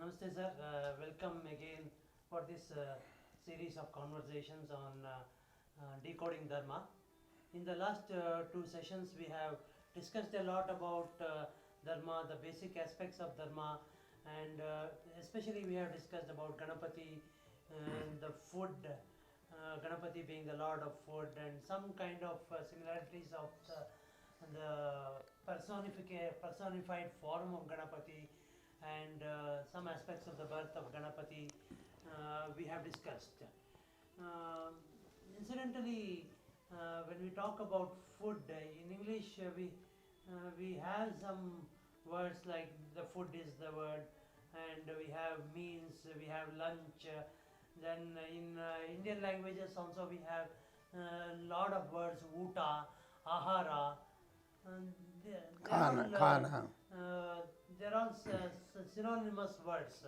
Namaste sir, welcome again for this series of conversations on decoding Dharma. In the last two sessions we have discussed a lot about Dharma, the basic aspects of Dharma, and especially we have discussed about Ganapati and the food, Ganapati being the lord of food, and some kind of similarities of the personified form of Ganapati, and some aspects of the birth of Ganapati we have discussed. Um, Incidentally, when we talk about food in English, we have some words like the food is the word, and we have meals, we have lunch. Then in Indian languages also we have a lot of words: uta, ahara. And they're all Khana, khana. they're all synonymous words.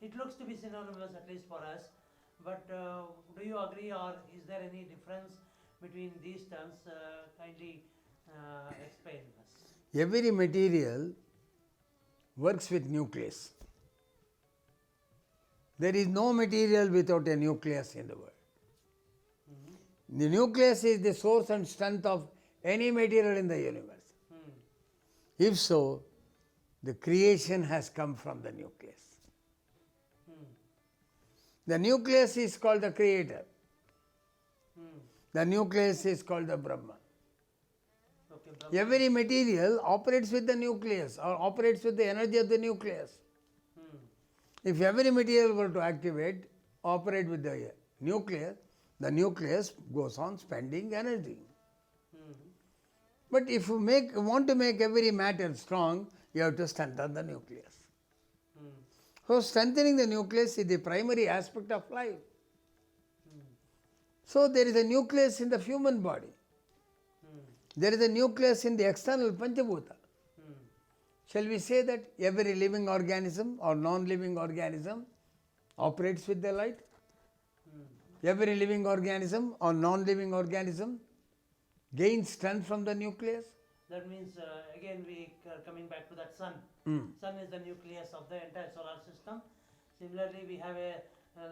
It looks to be synonymous at least for us. But do you agree, or is there any difference between these terms? Kindly explain us. Every material works with nucleus. There is no material without a nucleus in the world. Mm-hmm. The nucleus is the source and strength of any material in the universe. If so, the creation has come from the nucleus. The nucleus is called the creator. The nucleus is called the Brahma. Okay, Brahma. Every material operates with the nucleus or operates with the energy of the nucleus. If every material were to operate with the nucleus goes on spending energy. But if you want to make every matter strong, you have to strengthen the nucleus. So strengthening the nucleus is the primary aspect of life. So there is a nucleus in the human body. There is a nucleus in the external Panchabhuta. Shall we say that every living organism or non-living organism operates with the light? Every living organism or non-living organism gains strength from the nucleus? That means again we are coming back to that sun. Sun is the nucleus of the entire solar system. Similarly, we have a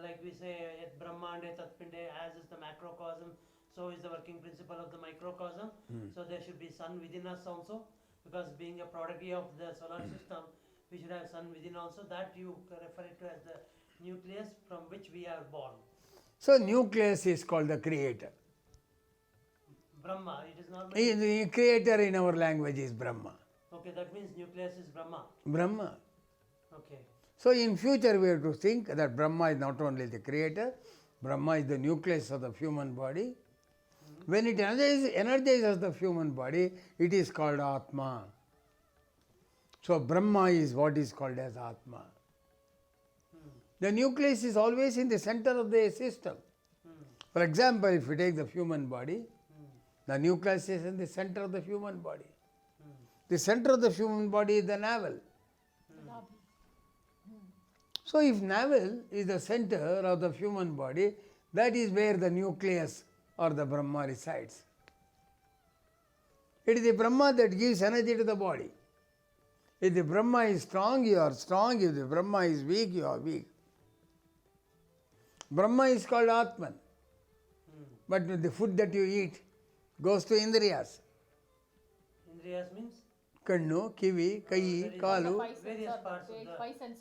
like we say at Brahmande Tatpinde, as is the macrocosm, so is the working principle of the microcosm. So there should be sun within us also, because being a prodigy of the solar system, we should have sun within also. That you refer it to as the nucleus from which we are born. So nucleus is called the creator. Brahma, it is not. The creator in our language is Brahma. Okay, that means nucleus is Brahma. Brahma. Okay. So in future we have to think that Brahma is not only the creator, Brahma is the nucleus of the human body. When it energizes the human body, it is called Atma. So Brahma is what is called as Atma. The nucleus is always in the center of the system. For example, if you take the human body, the nucleus is in the center of the human body. The center of the human body is the navel. So if navel is the center of the human body, that is where the nucleus or the Brahma resides. It is the Brahma that gives energy to the body. If the Brahma is strong, you are strong. If the Brahma is weak, you are weak. Brahma is called Atman. But the food that you eat goes to Indriyas. Indriyas means? Kannu, Kivi, Kai, Kalu. Various parts of the 5 sense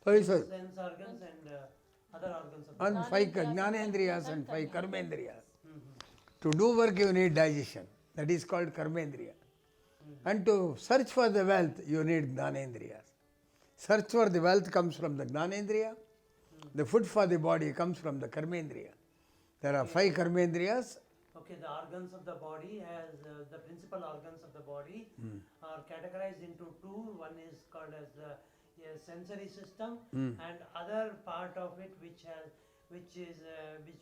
organs. sense organs and other organs of the And 5 Jnanendriyas and 5 Karmendriyas. To do work you need digestion. That is called Karmendriya. And to search for the wealth you need Jnanendriyas. Search for the wealth comes from the Jnanendriya. The food for the body comes from the Karmendriya. There are 5 Karmendriyas. Okay, the organs of the body, as the principal organs of the body are categorized into two. One is called as the sensory system, and other part of it which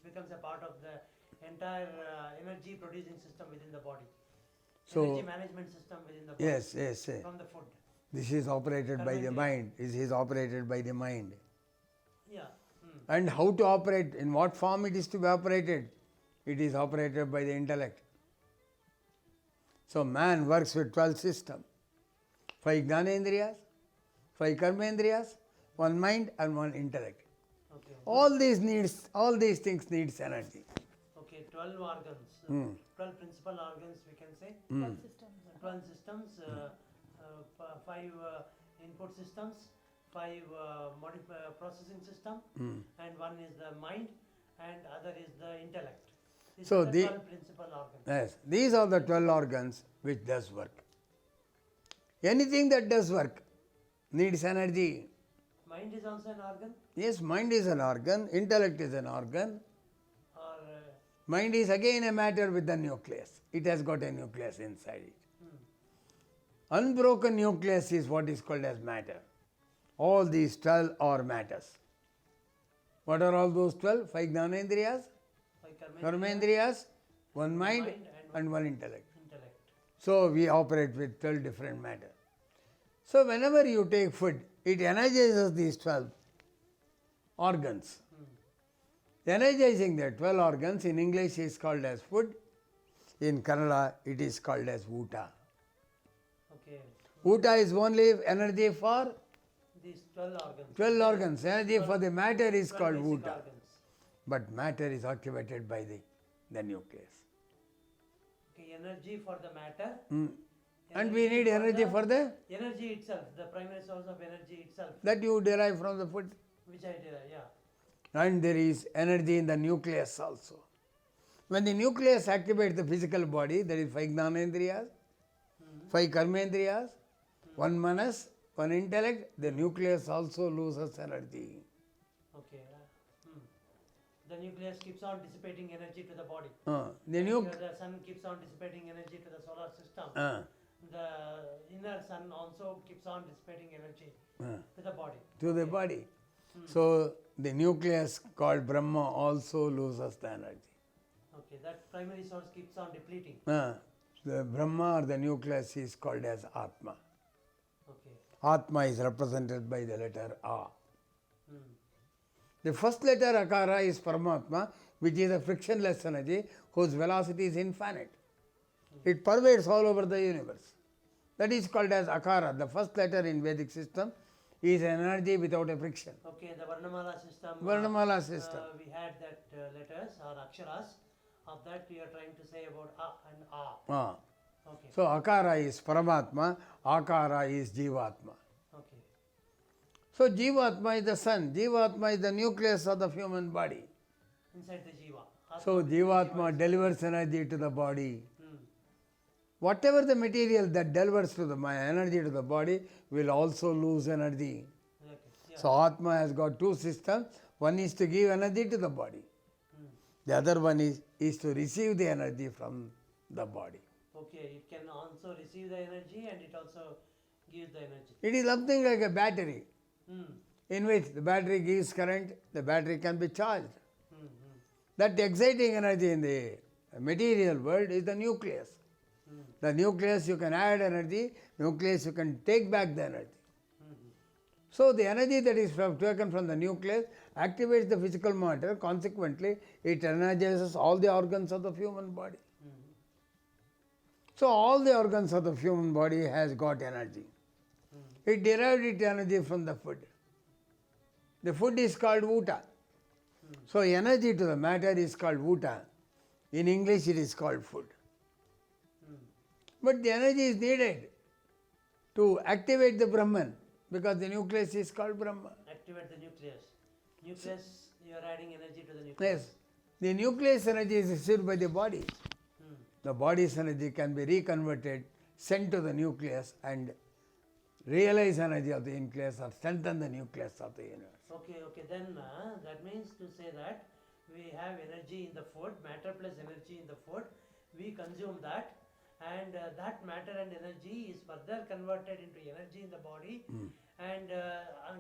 becomes a part of the entire energy producing system within the body. So, energy management system within the body. Yes. From the food. This is operated by the mind. This is operated by the mind. Yeah. And how to operate, in what form it is to be operated? It is operated by the intellect. So man works with 12 systems. 5 Jnanendriyas, 5 Karmendriyas, one mind and one intellect. Okay. All these things needs energy. Okay, 12 organs, Hmm. 12 principal organs we can say, 12 systems, 5 input systems, 5 processing system, and one is the mind, and other is the intellect. These So are the the- 12 principal organs. Yes, these are the 12 organs which does work. Anything that does work needs energy. Mind is also an organ, Yes, mind is an organ, intellect is an organ. or Mind is again a matter with the nucleus. It has got a nucleus inside it. Unbroken nucleus is what is called as matter. All these 12 are matters. What are all those 12? 5 Jnanendriyas, like Karmendriyas, one mind Mind and one intellect. intellect. So we operate with 12 different matter. So whenever you take food, it energizes these 12 organs. Energizing the 12 organs in English is called as food. In Kannada it is called as Uta. Okay, Uta is only energy for these 12 organs. 12 organs. Energy for the matter is 12 called basic Uta. organs. But matter is activated by the nucleus. Okay, energy for the matter. And we need energy for the energy itself, the primary source of energy itself, that you derive from the food. which I did, yeah. And there is energy in the nucleus also. When the nucleus activates the physical body, that is 5 Jnanendriyas, 5 Karmendriyas, one manas, one intellect, the nucleus also loses energy. Okay. The nucleus keeps on dissipating energy to the body. The The sun keeps on dissipating energy to the solar system. The inner sun also keeps on dissipating energy to the body. to the body. So the nucleus called Brahma also loses the energy. Okay, that primary source keeps on depleting. The Brahma or the nucleus is called as Atma. Okay. Atma is represented by the letter A. Hmm. The first letter Akara is Paramatma, which is a frictionless energy whose velocity is infinite. It pervades all over the universe. That is called as Akara. The first letter in Vedic system is an energy without a friction. Okay, the Varnamala system. Varnamala system. We had that letters or aksharas. Of that we are trying to say about A and A. Ah. Okay. So Akara is Paramatma, Akara is Jivatma. Okay. So Jivatma is the sun, Jivatma is the nucleus of the human body. Inside the Jiva. So Jivatma delivers energy to the body. Whatever the material that delivers to the energy to the body will also lose energy. Okay. Yeah. So Atma has got two systems. One is to give energy to the body. The other one is to receive the energy from the body. Okay, it can also receive the energy and it also gives the energy. It is something like a battery Hmm. in which the battery gives current, the battery can be charged. Hmm. That exciting energy in the material world is the nucleus. The nucleus you can add energy, nucleus you can take back the energy. So the energy that is taken from the nucleus activates the physical matter, consequently it energizes all the organs of the human body. So all the organs of the human body has got energy. It derived its energy from the food. The food is called Uta. So energy to the matter is called Uta. In English it is called food. But the energy is needed to activate the Brahman because the nucleus is called Brahma. Activate the nucleus. Nucleus, you are adding energy to the nucleus. Yes, the nucleus energy is received by the body. The body's energy can be reconverted, sent to the nucleus and realize energy of the nucleus or strengthen the nucleus of the universe. Okay, then that means to say that we have energy in the food, matter plus energy in the food, we consume that, and that matter and energy is further converted into energy in the body, and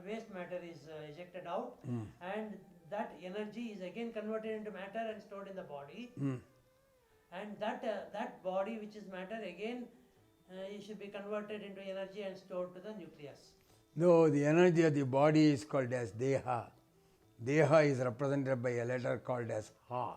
waste matter is ejected out, and that energy is again converted into matter and stored in the body, and that body which is matter again it should be converted into energy and stored to the nucleus. No, the energy of the body is called as Deha. Deha is represented by a letter called as Ha.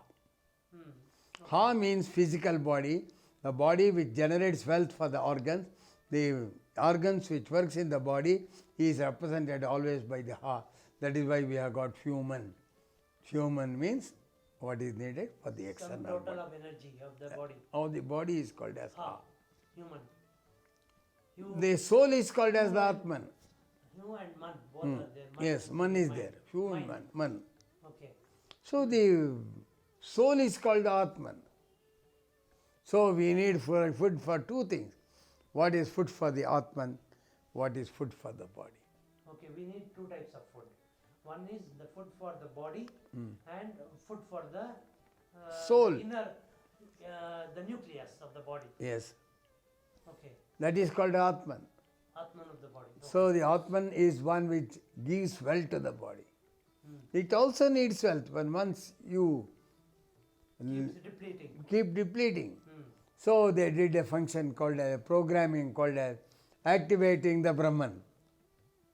Ha means physical body, the body which generates wealth for the organs, The organs which works in the body is represented always by the ha. That is why we have got human. Human means what is needed for the Some external total body. of energy of the body. All the body is called as ha. Ha. Human. You, The soul is called as the Atman. you and man, both are there. Man Yes, and man is mind. there. Human man. Man. Okay. So the soul is called the Atman. So we need food for two things. What is food for the Atman? What is food for the body? Okay, we need two types of food. One is the food for the body and food for the Soul. the inner, the nucleus of the body. Yes. Okay, That is called Atman. Atman of the body. So the Atman is one which gives wealth to the body. It also needs wealth, but once you Keeps depleting. keep depleting. So they did a function called a programming called as activating the Brahman.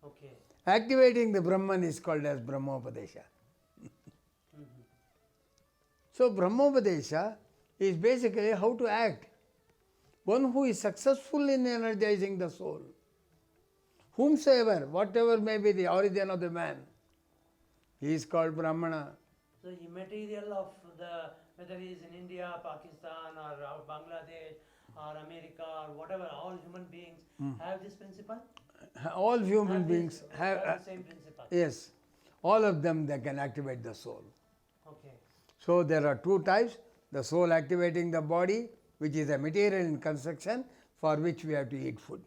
Okay. Activating the Brahman is called as Brahmopadesha. So Brahmopadesha is basically how to act. One who is successful in energizing the soul, whomsoever, whatever may be the origin of the man, he is called Brahmana. So the material of the, whether he is in India, Pakistan or Bangladesh or America or whatever, all human beings have this principle? All human Have beings this, have, the same principle. yes, all of them they can activate the soul. Okay. So there are two types, the soul activating the body, which is a material in construction for which we have to eat food.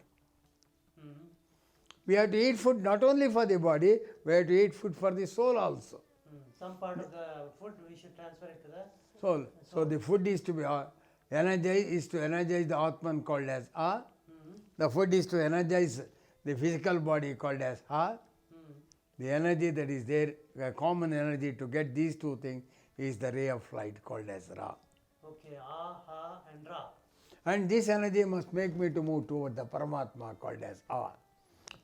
We have to eat food not only for the body, we have to eat food for the soul also. Some part of the food we should transfer it to the Soul. So the food is to be energized, to energize the Atman called as A. The food is to energize the physical body called as Ha. The energy that is there, a common energy to get these two things is the ray of light called as Ra. okay, Ah, Ha and Ra. And this energy must make me to move toward the Paramatma called as A.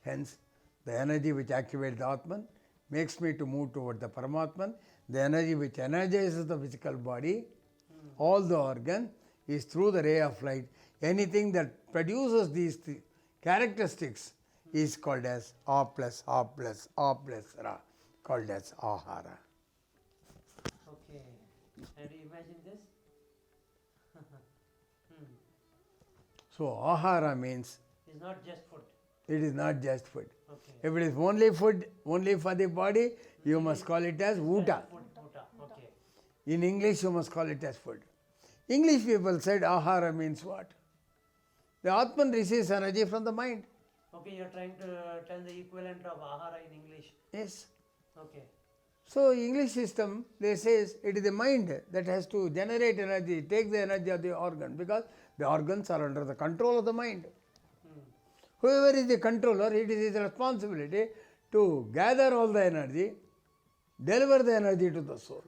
Hence, the energy which activates the Atman makes me to move toward the Paramatman. The energy which energizes the physical body, all the organ, is through the ray of light. Anything that produces these characteristics is called as A plus A plus A plus Ra, called as Ahara. Okay. And you imagine this? So Ahara means It's not just food. it is not just food. Okay. If it is only food, only for the body, you must call it as Vuta. Food, Uta. Okay. In English, you must call it as food. English people said Ahara means what? The Atman receives energy from the mind. Okay, you're trying to tell the equivalent of Ahara in English. Yes. Okay. So English system, they says it is the mind that has to generate energy, take the energy of the organ, because the organs are under the control of the mind. Whoever is the controller, it is his responsibility to gather all the energy, deliver the energy to the soul.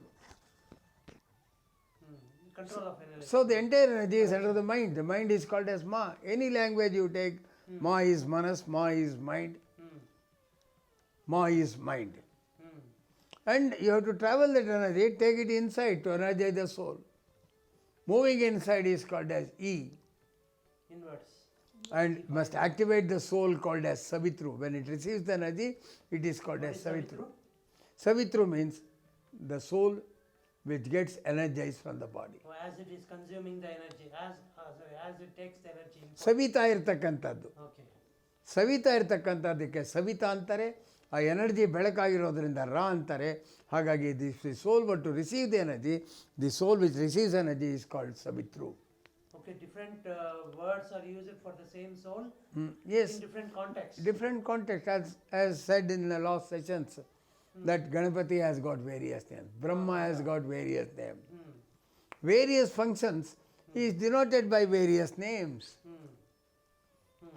Control of energy. So the entire energy is under the mind. The mind is called as Ma. Any language you take, Ma is Manas, Ma is mind, Ma is mind. And you have to travel that energy, take it inside to energize the soul. Moving inside is called as E. Inwards. And must activate the soul called as Savitru. When it receives the energy, it is called as Savitru. Savitru means the soul which gets energized from the body. So as it is consuming the energy, as it takes the energy. Savita ಇರ್ತಕ್ಕಂಥದ್ದು. Okay. Savita ಇರ್ತಕ್ಕಂಥದ್ದಕ್ಕೆ Savita ಅಂತಾರೆ. ಆ energy ಬೆಳಕಾಗಿರೋದ್ರಿಂದ ರಾ ಅಂತಾರೆ. ಹಾಗಾಗಿ the soul but to receive the energy, the soul which receives energy is called Savitru. Okay, different words are used for the same soul Yes, in different contexts. different context, as said in the last sessions, that Ganapati has got various names, Brahma has got various names. Various functions is denoted by various names.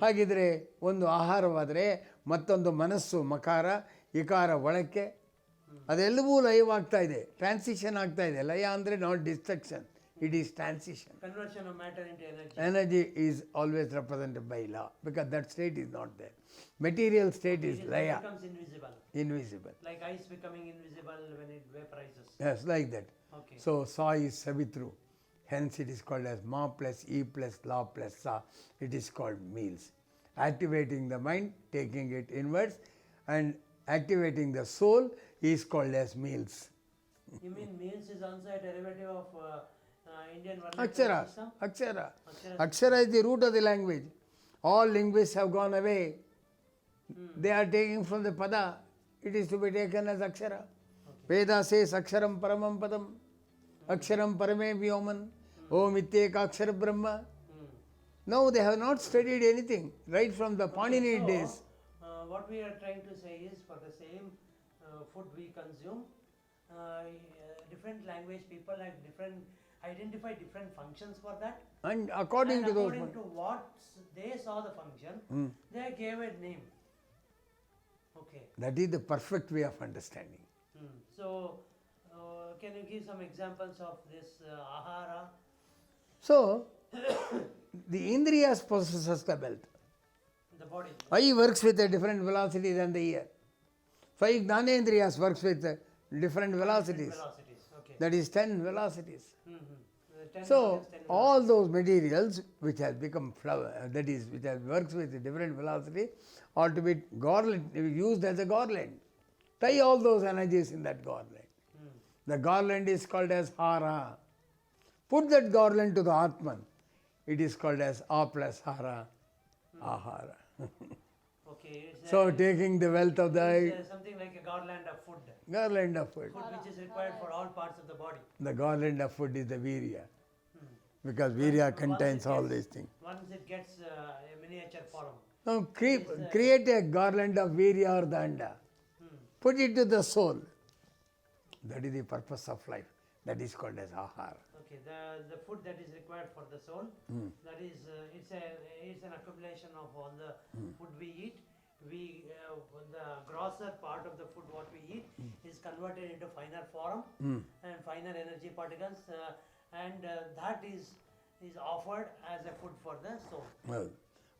ಹಾಗಿದ್ರೆ ಒಂದು ಆಹಾರವಾದರೆ ಮತ್ತೊಂದು ಮನಸ್ಸು ಮಕಾರ ಇಕಾರ ಒಳಕ್ಕೆ ಅದೆಲ್ಲವೂ ಲಯವಾಗ್ತಾ ಇದೆ, transition ಆಗ್ತಾ ಇದೆ. ಲಯ ಅಂದರೆ not destruction, it is transition. Conversion of matter into energy. Energy is always represented by La, because that state is not there. Material state is It Laya, becomes invisible. invisible. Like ice becoming invisible when it vaporizes. Yes, like that. Okay. So Sa is Savitru. Hence it is called as Ma plus E plus La plus Sa. It is called meals. activating the mind, taking it inwards, and activating the soul is called as meals. You mean meals is also a derivative of Indian Akshara, vernacular system? Akshara. Akshara. Akshara is the root of the language. All linguists have gone away. They are taking from the pada. It is to be taken as Akshara. Veda says Aksharam Paramam Padam. Aksharam Parame Vyoman. Om Ityeka Akshara Brahma. No, they have not studied anything right from the Panini So, days. what we are trying to say is for the same food we consume, different language people have identify different functions for that. And according And to those according to what they saw the function, they gave a name. Okay. that is the perfect way of understanding. So, can you give some examples of this ahara? So, the Indriyas possesses the wealth. The body. Eye works with a different velocity than the ear. 5 Gnanendriyas works with different velocities. Velocities. Okay. That is 10 velocities. 10 So, minus 10 all those materials which has become flower, that is, which has works with a different velocity, are to be used as a garland. Tie all those energies in that garland. The garland is called as hara. Put that garland to the Atman. It is called as A plus hara, ahara. Okay. It's So, taking the wealth of the it's something like a garland of food. garland of food. Food which is required for all parts of the body. The garland of food is the virya. Because virya contains all these things. Once it gets a miniature form. Now, create a garland of virya or danda. Put it to the soul. That is the purpose of life. That is called as ahara. Okay, the food that is required for the soul, that is it's an accumulation of all the food we eat. We the grosser part of the food what we eat is converted into finer form and finer energy particles, and that is offered as a food for the soul. ಹೌದು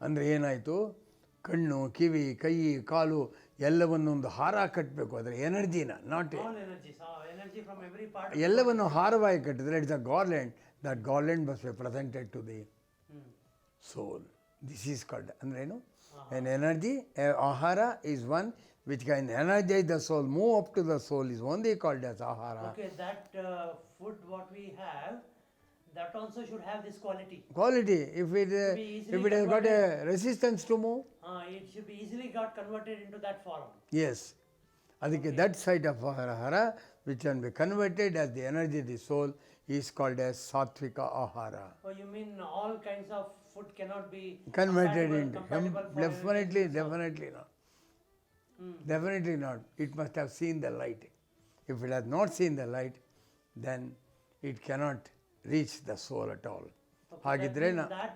ಅಂದರೆ ಏನಾಯಿತು ಕಣ್ಣು ಕಿವಿ ಕೈ ಕಾಲು ಎಲ್ಲವನ್ನು ಒಂದು ಹಾರ ಕಟ್ಟಬೇಕು ಅದರ ಎನರ್ಜಿನ not All energies, energy from every part. Of ಎಲ್ಲವನ್ನು ಹಾರವಾಗಿ ಕಟ್ಟಿದ್ರೆ it's a garland that garland must be presented to the soul this is called ಅಂದ್ರೇನು an energy ahara is one which can energise the soul move up to the soul is only called as ahara Okay, that food what we have, that also should have this quality. Quality if it has got a resistance to move. It should be easily got converted into that form. Yes. ಅದಕ್ಕೆ that side of ahara which can be converted as the energy the soul is called as sattvika ahara Oh, you mean all kinds of food cannot be converted in compatible for definitely not definitely not it must have seen the light if it has not seen the light then it cannot reach the soul at all Okay, ಹಾಗಿದ್ರೆ that means that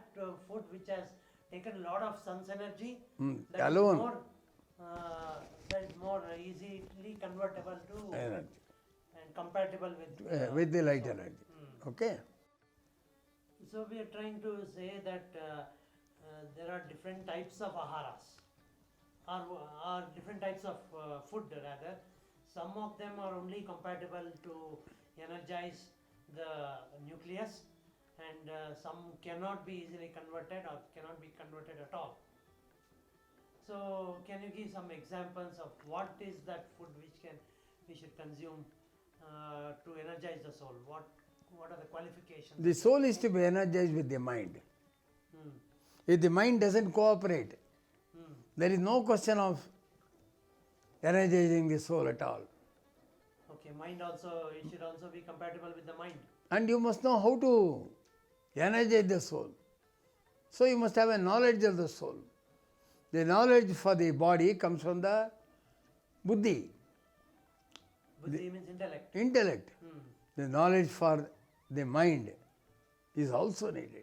food which has taken a lot of sun's energy, that is alone. that is more easily convertible to energy and compatible with. With the light energy okay So we are trying to say that there are different types of aharas, or different types of food rather. Some of them are only compatible to energize the nucleus, and some cannot be easily converted or cannot be converted at all. So can you give some examples of what is that food which we should consume to energize the soul? What are the qualifications? The soul is to be energise with the mind If the mind doesn't cooperate, there is no question of energizing the soul at all. Okay, mind also, it should also be compatible with the mind. And you must know how to energize the soul. So you must have a knowledge of the soul. The knowledge for the body comes from the buddhi, Buddhi means intellect. intellect. The knowledge for the mind is also needed.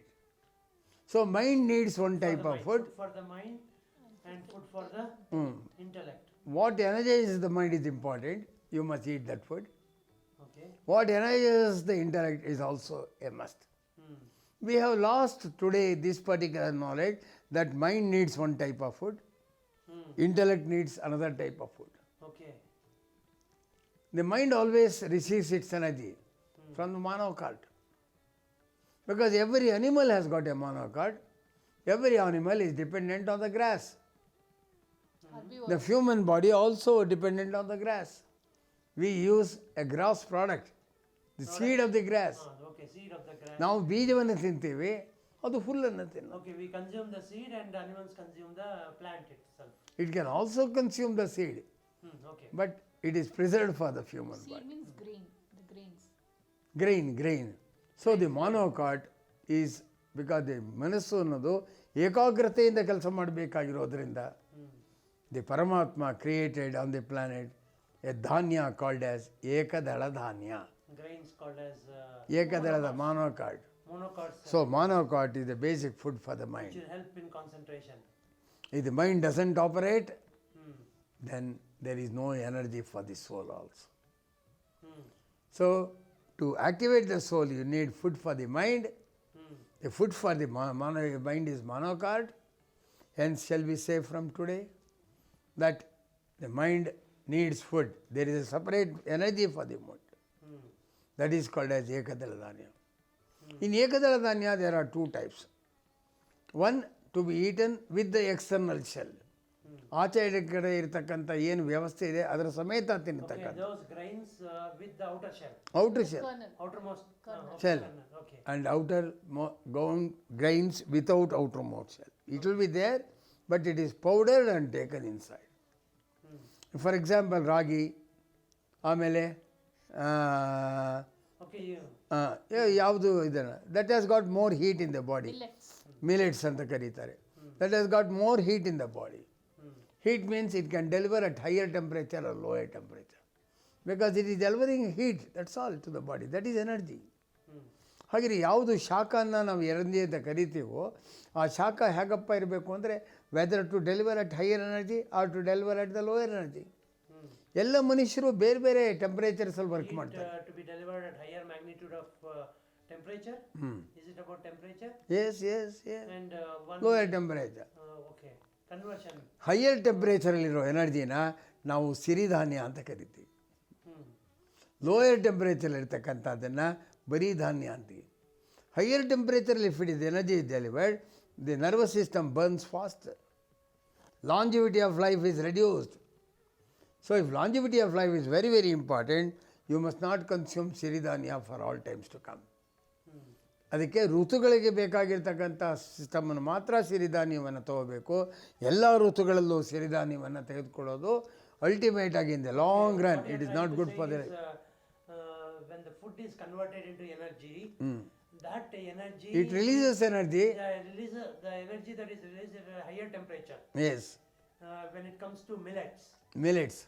So mind needs one For type the of mind. food. For the mind and food for the intellect. What energizes the mind is important. You must eat that food. Okay. What energizes the intellect is also a must. We have lost today this particular knowledge that mind needs one type of food, intellect needs another type of food. Okay. The mind always receives its energy from the monocard. Because every animal has got a monocard, Every animal is dependent on the grass. Herbivores. The human body also dependent on the grass. We use a grass product, the seed of the grass. Okay, seed of the grass. ನಾವು ಬೀಜವನ್ನು ತಿಂತೀವಿ, ಅದು ಹುಲ್ಲನ್ನು ತಿನ್ನೋದು. Okay, we consume the seed and animals consume the plant itself. It can also consume the seed, Okay. but it is preserved for the human Seed body. means grain, the grains. Grain. So the monocot is because the ಮನಸ್ಸು ಅನ್ನೋದು ಏಕಾಗ್ರತೆಯಿಂದ ಕೆಲಸ ಮಾಡಬೇಕಾಗಿರೋದ್ರಿಂದ the Paramatma created on the planet a dhanya called as ekadala dhanya. Grains called as Ekadalada monocot. monocots, So monocot is the basic food for the which mind. will help in concentration. If the mind doesn't operate, then there is no energy for the soul also. So to activate the soul, you need food for the mind. The food for the mind is monocot. Hence, shall we say from today that the mind needs food. There is a separate energy for the mind. That is called as ekadala dhanya. In ekadala dhanya, there are two types. One, to be eaten with the external shell. ಆಚೆ ಕಡೆ ಇರತಕ್ಕಂಥ ಏನು ವ್ಯವಸ್ಥೆ ಇದೆ ಅದರ ಸಮೇತ Okay, ತಿನ್ನತಕ್ಕಂಥ those grains with the outer shell, outer shell Kernel. outermost Shell. kernel. Okay. and outer grains without outermost shell. It will be there, but it is powdered and taken inside. For example, ragi, ಆಮೇಲೆ Okay, you, ಯಾವುದು ಇದನ್ನು that has got more heat in the body. Millets. Millets ಅಂತ ಕರೀತಾರೆ. That has got more heat in the body. Heat means it can deliver at higher temperature or lower temperature. Because it is delivering heat, that's all to the body. That is energy. ಹಾಗೆ ಯಾವುದು ಶಾಖವನ್ನು ನಾವು energy ಅಂತ ಕರಿತೀವೋ ಆ ಶಾಖ ಹೇಗಪ್ಪ ಇರಬೇಕು ಅಂದರೆ whether to deliver at higher energy or to deliver at the lower energy. ಎಲ್ಲ ಮನುಷ್ಯರು ಬೇರೆ ಬೇರೆ ಟೆಂಪರೇಚರ್ಸಲ್ಲಿ ವರ್ಕ್ ಮಾಡ್ತಾರೆ. to be delivered at higher magnitude of temperature. Is it about temperature? Yes And one. Lower temperature. Okay. Conversion. Higher ಟೆಂಪರೇಚರಲ್ಲಿರೋ ಎನರ್ಜಿನ ನಾವು ಸಿರಿಧಾನ್ಯ ಅಂತ ಕರಿತೀವಿ. ಲೋಯರ್ ಟೆಂಪರೇಚರ್ ಇರ್ತಕ್ಕಂಥದ್ದನ್ನು ಬರೀ ಧಾನ್ಯ ಅಂತೀವಿ. ಹೈಯರ್ ಟೆಂಪರೇಚರಲ್ಲಿ if it is energy is delivered, the nervous system burns fast. Longevity of life is reduced. So if longevity of life is very, very important, you must not consume siridhanya for all times to come. ಅದಕ್ಕೆ ಋತುಗಳಿಗೆ ಬೇಕಾಗಿರ್ತಕ್ಕಂಥ ಸಿಸ್ಟಮನ್ನು ಮಾತ್ರ ಸಿರಿಧಾನ್ಯವನ್ನು ತಗೋಬೇಕು. ಎಲ್ಲ ಋತುಗಳಲ್ಲೂ ಸಿರಿಧಾನ್ಯವನ್ನು ತೆಗೆದುಕೊಳ್ಳೋದು ultimate ಆಗಿ in the long run it is not good for the. When the food is converted into energy, that energy. It releases energy. The energy that is released at a higher temperature. Yes. When it comes to millets. Millets.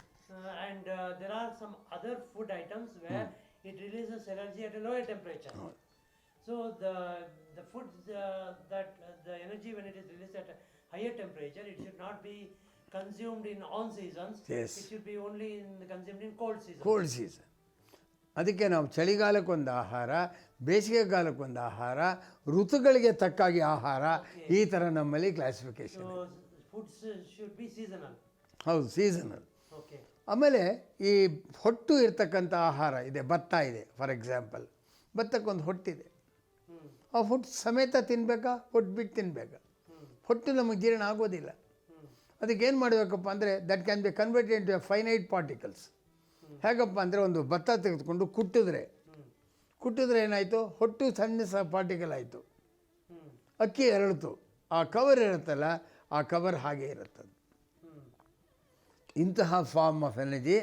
And there are some other food items where it releases energy at a lower temperature. So the food that the energy when it is released at a higher temperature, it should not be consumed in all seasons. Yes. It should be only consumed in cold season. Cold season. ಅದಕ್ಕೆ ನಾವು ಚಳಿಗಾಲಕ್ಕೊಂದು ಆಹಾರ, ಬೇಸಿಗೆಗಾಲಕ್ಕೊಂದು ಆಹಾರ, ಋತುಗಳಿಗೆ ತಕ್ಕಾಗಿ ಆಹಾರ, ಈ ಥರ ನಮ್ಮಲ್ಲಿ classification. So foods should be seasonal. ಹೌದು, ಸೀಸನಲ್. Okay. ಆಮೇಲೆ ಈ ಹೊಟ್ಟು ಇರ್ತಕ್ಕಂಥ ಆಹಾರ ಇದೆ, ಭತ್ತ ಇದೆ ಫಾರ್ ಎಕ್ಸಾಂಪಲ್. ಭತ್ತಕ್ಕೊಂದು ಹೊಟ್ಟಿದೆ, ಆ ಹೊಟ್ಟು ಸಮೇತ ತಿನ್ನಬೇಕಾ, ಹೊಟ್ಟು ಬಿಟ್ಟು ತಿನ್ನಬೇಕಾ? ಹೊಟ್ಟು ನಮಗೆ ಜೀರ್ಣ ಆಗೋದಿಲ್ಲ. ಅದಕ್ಕೇನು ಮಾಡಬೇಕಪ್ಪ ಅಂದರೆ that can be converted into A finite particles. ಹೇಗಪ್ಪ ಅಂದರೆ ಒಂದು ಭತ್ತ ತೆಗೆದುಕೊಂಡು ಕುಟ್ಟಿದ್ರೆ ಏನಾಯಿತು, ಹೊಟ್ಟು ಸಣ್ಣ ಪಾರ್ಟಿಕಲ್ ಆಯಿತು, ಅಕ್ಕಿ ಎರಳಿತು, ಆ ಕವರ್ ಇರುತ್ತಲ್ಲ ಆ ಕವರ್ ಹಾಗೆ ಇರುತ್ತದೆ. ಇಂತಹ ಫಾರ್ಮ್ ಆಫ್ ಎನರ್ಜಿ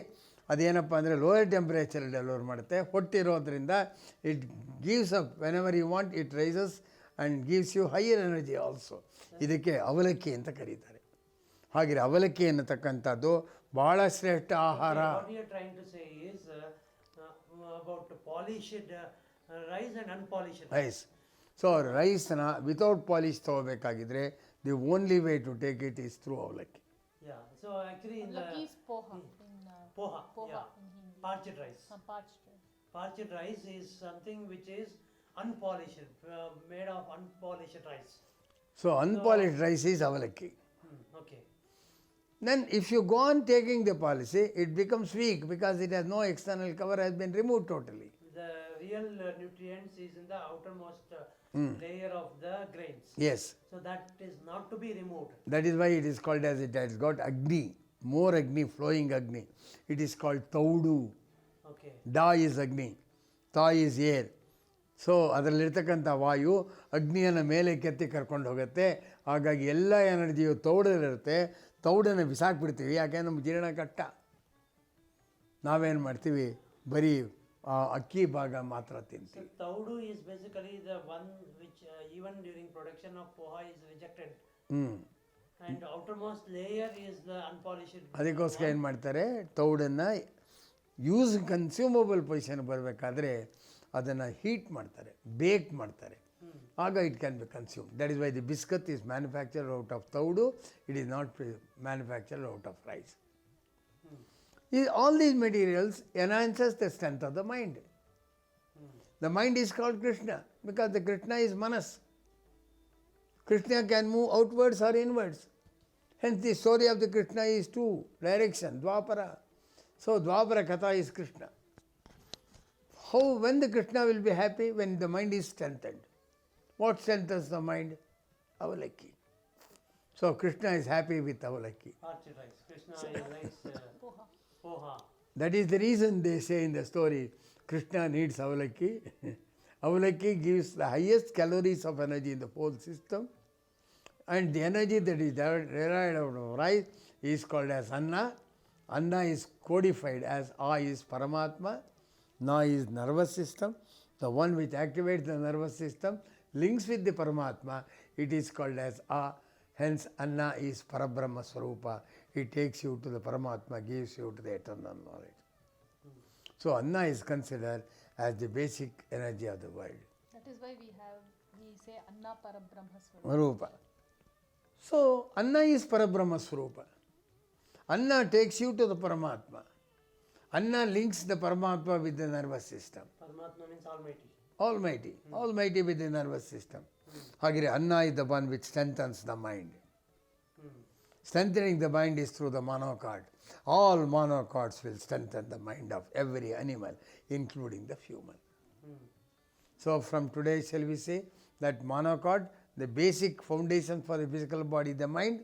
ಅದೇನಪ್ಪ ಅಂದರೆ ಲೋಯರ್ ಟೆಂಪರೇಚರ್ ಡೆಲಿವರ್ ಮಾಡುತ್ತೆ. ಹೊಟ್ಟಿರೋದ್ರಿಂದ it gives up whenever you want, it rises and gives you higher energy also. ಇದಕ್ಕೆ ಅವಲಕ್ಕಿ ಅಂತ ಕರೀತಾರೆ. ಹಾಗೆ ಅವಲಕ್ಕಿ ಅನ್ನತಕ್ಕಂಥದ್ದು ಭಾಳ ಶ್ರೇಷ್ಠ ಆಹಾರ. What you are trying to say is about polished rice and unpolished rice. Rice. So ರೈಸನ್ನ ವಿತೌಟ್ ಪಾಲಿಶ್ ತೊಗೋಬೇಕಾಗಿದ್ರೆ the only way to take it is through avalakki. Yeah. So actually in Lucky the is poha in poha, poha yeah, in Hindi. parched rice. Parched rice. Parched rice is something which is unpolished, made of unpolished rice. So unpolished rice is avalakki. Okay. Then if you go on taking the policy, it becomes weak because it has no external cover, has been removed totally. The real nutrients is in the outermost layer of the grains. Yes. So that is not to be removed. That is why it is called as it has got Agni, more Agni, flowing Agni. It is called Taudu. Okay. Da is Agni, Ta is air. So ಅದರಲ್ಲಿರ್ತಕ್ಕಂಥ ವಾಯು ಅಗ್ನಿಯನ್ನು ಮೇಲೆ ಕೆತ್ತಿ ಕರ್ಕೊಂಡು ಹೋಗುತ್ತೆ. ಹಾಗಾಗಿ ಎಲ್ಲ ಎನರ್ಜಿಯು ತೌಡಲ್ಲಿರುತ್ತೆ. ತೌಡನ್ನು ಬಿಸಾಕ್ಬಿಡ್ತೀವಿ, ಯಾಕೆ ನಮ್ಮ ಜೀರ್ಣ ಕಟ್ಟ. ನಾವೇನು ಮಾಡ್ತೀವಿ, ಬರೀ ಅಕ್ಕಿ ಭಾಗ ಮಾತ್ರ So ತಿಂತೀವಿ. taudu is basically the one which even during production of poha is rejected. And outermost layer is the unpolished. ಅದಕ್ಕೋಸ್ಕರ ಏನು ಮಾಡ್ತಾರೆ, ತೌಡನ್ನು ಯೂಸ್ ಕನ್ಸ್ಯೂಮಬಲ್ ಪೊಸಿಷನ್ ಬರಬೇಕಾದ್ರೆ ಅದನ್ನು ಹೀಟ್ ಮಾಡ್ತಾರೆ, ಬೇಕ್ ಮಾಡ್ತಾರೆ, ಆಗ it can be consume. That is why the biscuit is manufactured out of toudu, it is not manufactured out of rice. All these materials enhances the strength of the mind. The mind is called Krishna because the Krishna is Manas. Krishna can move outwards or inwards. Hence the story of the Krishna is two direction, Dwapara. So Dwapara Katha is Krishna. How, when the Krishna will be happy? When the mind is strengthened. What strengthens the mind? Avalaki. So Krishna is happy with Avalaki. Orchard rice. Krishna is rice. Poha. Poha. That is the reason they say in the story, Krishna needs Avalaki. Avalaki gives the highest calories of energy in the whole system. And the energy that is derived out of rice is called as Anna. Anna is codified as A is Paramatma. Na is nervous system. The one which activates the nervous system links with the Paramatma. It is called as A. Hence Anna is Parabrahma Swarupa. It takes you to the Paramatma, gives you to the eternal knowledge. So Anna is considered as the basic energy of the world. That is why we say Anna Parabrahma Swarupa. Swarupa. So Anna is Parabrahma Swarupa. Anna takes you to the Paramatma. Anna links the Paramatma with the nervous system. Paramatma means almighty. Almighty. Almighty with the nervous system. Hagire Anna is the one which strengthens the mind. Strengthening the mind is through the monocard. All monocards will strengthen the mind of every animal, including the human. So from today, shall we say that monocard, the basic foundation for the physical body, the mind,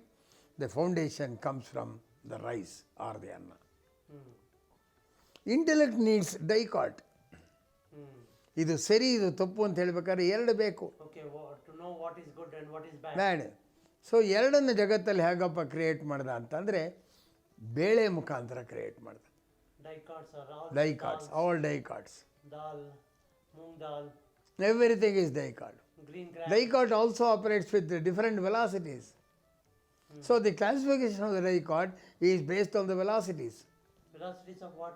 the foundation comes from the rice or the Anna. Intellect needs dicot. ಇದು ಸರಿ, ಇದು ತಪ್ಪು ಅಂತ ಹೇಳ್ಬೇಕಾದ್ರೆ ಎರಡು ಬೇಕು. Okay, to know what is good and what is bad. Bad. So ಎರಡನ್ನು ಜಗತ್ತಲ್ಲಿ ಹೇಗಪ್ಪ ಕ್ರಿಯೇಟ್ ಮಾಡ್ದ ಅಂತಂದರೆ ಬೇಳೆ ಮುಖಾಂತರ ಕ್ರಿಯೇಟ್ ಮಾಡ್ದ. Dicards are all dicots, all dicots, dal, moong dal, everything is ಡೈಕಾರ್ಡ್. green grass. Dicot also operates with different velocities. So the classification of the dicot is based on the velocities. Velocities of what?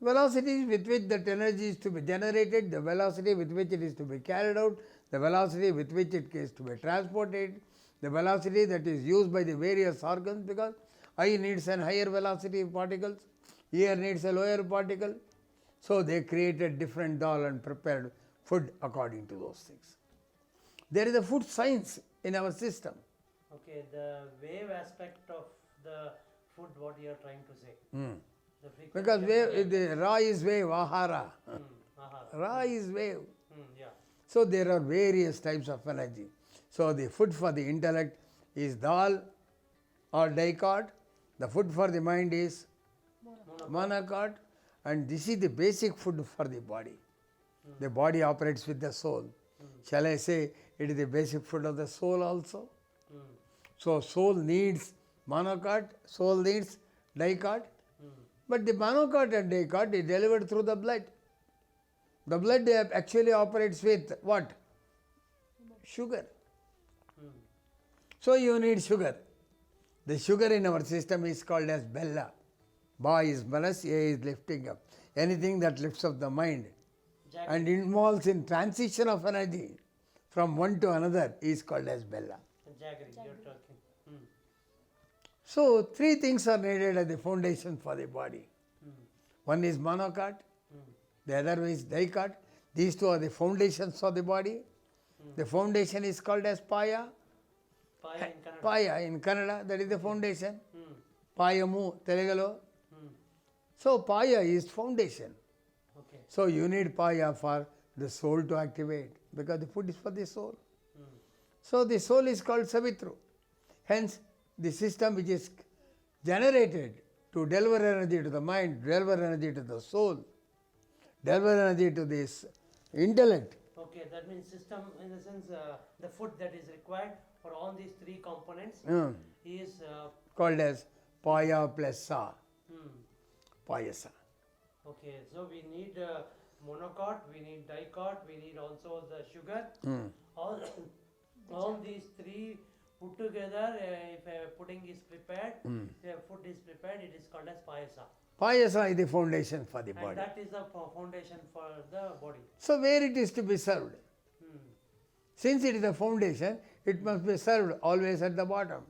Velocities with which that energy is to be generated, the velocity with which it is to be carried out, the velocity with which it is to be transported, the velocity that is used by the various organs, because eye needs a higher velocity particles, ear needs a lower particle. So they created different dal and prepared food according to those things. There is a food science in our system. Okay, the wave aspect of the food, what you are trying to say. The frequency Because of wave, the the ra is wave, ahara. Aha. Ra is wave. Yeah. So there are various types of energy. So the food for the intellect is dal or dicot. The food for the mind is monocot. And this is the basic food for the body. The body operates with the soul. Shall I say it is the basic food of the soul also? So soul needs monocot, soul needs dicot. But the monocot and dicot is delivered through the blood. The blood actually operates with what? Sugar. So you need sugar. The sugar in our system is called as bella. Ba is manas, A is lifting up. Anything that lifts up the mind and involves in transition of energy from one to another is called as bella. Jaggery, you're talking. So three things are needed as the foundation for the body. One is monocot, the other is dicot. These two are the foundations of the body. The foundation is called as paya. Paya in Kannada. Paya in Kannada, that is the foundation. Payamu, Telugulo. So paya is foundation. Okay. So you need paya for the soul to activate. because the food is for the soul. Mm. So the soul is called Savitru. Hence, the system which is generated to deliver energy to the mind, deliver energy to the soul, deliver energy to this intellect. Okay, that means system in the sense the food that is required for all these three components is Called as Paya plus Sa, hmm. Payasa. Okay, so we need monocot, we need dicot, we need also the sugar. All these three put together, if a pudding is prepared, if a food is prepared, it is called as payasa. Payasa is the foundation for the And body. that is the foundation for the body. So where it is to be served? Hmm. Since it is the foundation, it must be served always at the bottom.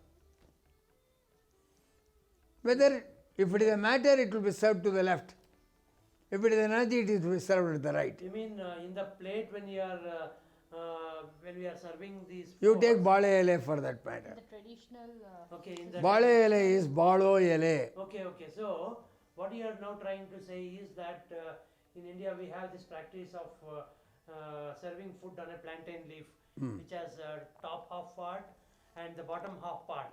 Whether if it is a matter, it will be served to the left. If it is energy, it will be served at the right. You mean in the plate when you are when we are serving these You food, take Bale ele for that matter. The traditional okay, in the Bale ele is Balo ele. Okay. So what you are now trying to say is that in India we have this practice of serving food on a plantain leaf, which has top half part and the bottom half part.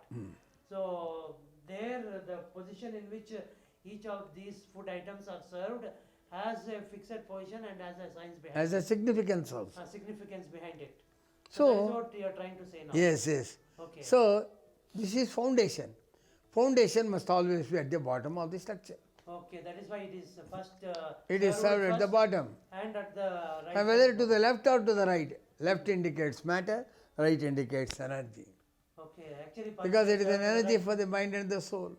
So there the position in which each of these food items are served has a fixed position and has a science behind Has a significance also. it, significance behind it. So- that is what you are trying to say now. Yes. Okay. So this is foundation. Foundation must always be at the bottom of the structure. Okay, that is why it is first. It is served at the first bottom. and at the right. And whether side. to the left or to the right. Left indicates matter, right indicates energy. Okay, actually. Because it is an served to the energy right. for the mind and the soul.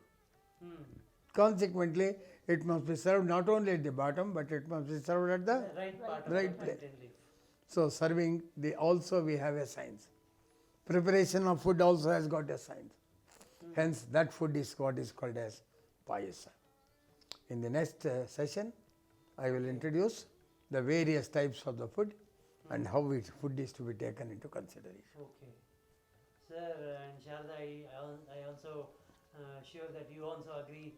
Hmm. Consequently, it must be served not only at the bottom, but it must be served at the. The right part of Right the place. plantain leaf. So serving, also we have a science. Preparation of food also has got a science. Hence, that food is what is called as payasa. In the next session, I will introduce the various types of the food and how food is to be taken into consideration. Okay. Sir and Sharda, I also sure that you also agree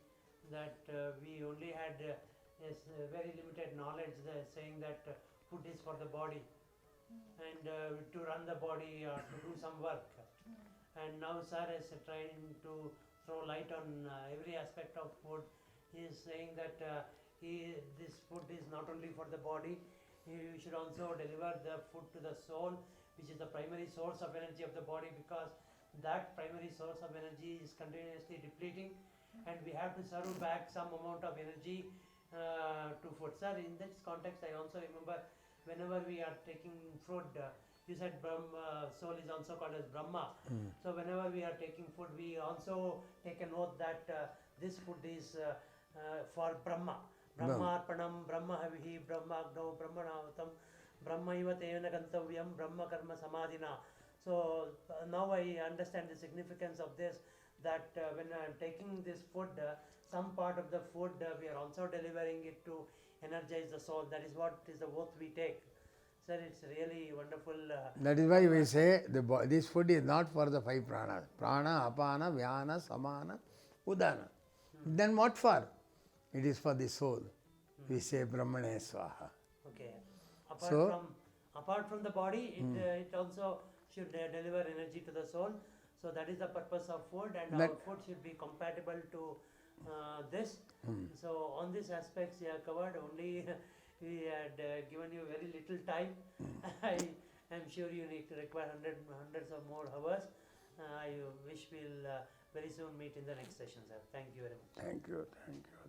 that we only had very limited knowledge saying that food is for the body and to run the body or to do some work. And now sir is trying to throw light on every aspect of food. He is saying that this food is not only for the body, you should also deliver the food to the soul, which is the primary source of energy of the body, because that primary source of energy is continuously depleting and we have to serve back some amount of energy to food. Sir, in this context I also remember whenever we are taking food, you said soul is also called as Brahma. So whenever we are taking food, we also take a note that this food is for Brahma. Brahmarpanam, Brahmahavihi, Brahmagno, Brahmanavatam, Brahmaiva Tevana Gantavyam, Brahma Karma Samadhina. So now I understand the significance of this, that when I am taking this food, some part of the food we are also delivering it to energize the soul. That is what is the oath we take. Sir, it's really wonderful. That is why we say this food is not for the 5 pranas. Prana, apana, vyana, samana, udana. Then what for? It is for the soul. We say Brahmane Swaha. Okay. So- Apart from the body, it also should deliver energy to the soul. So that is the purpose of food, and our food should be compatible to this. So on these aspects we have covered. Only we had given you very little time. I am sure you need to require hundreds of more hours. I wish we'll very soon meet in the next session, sir. Thank you very much. Thank you.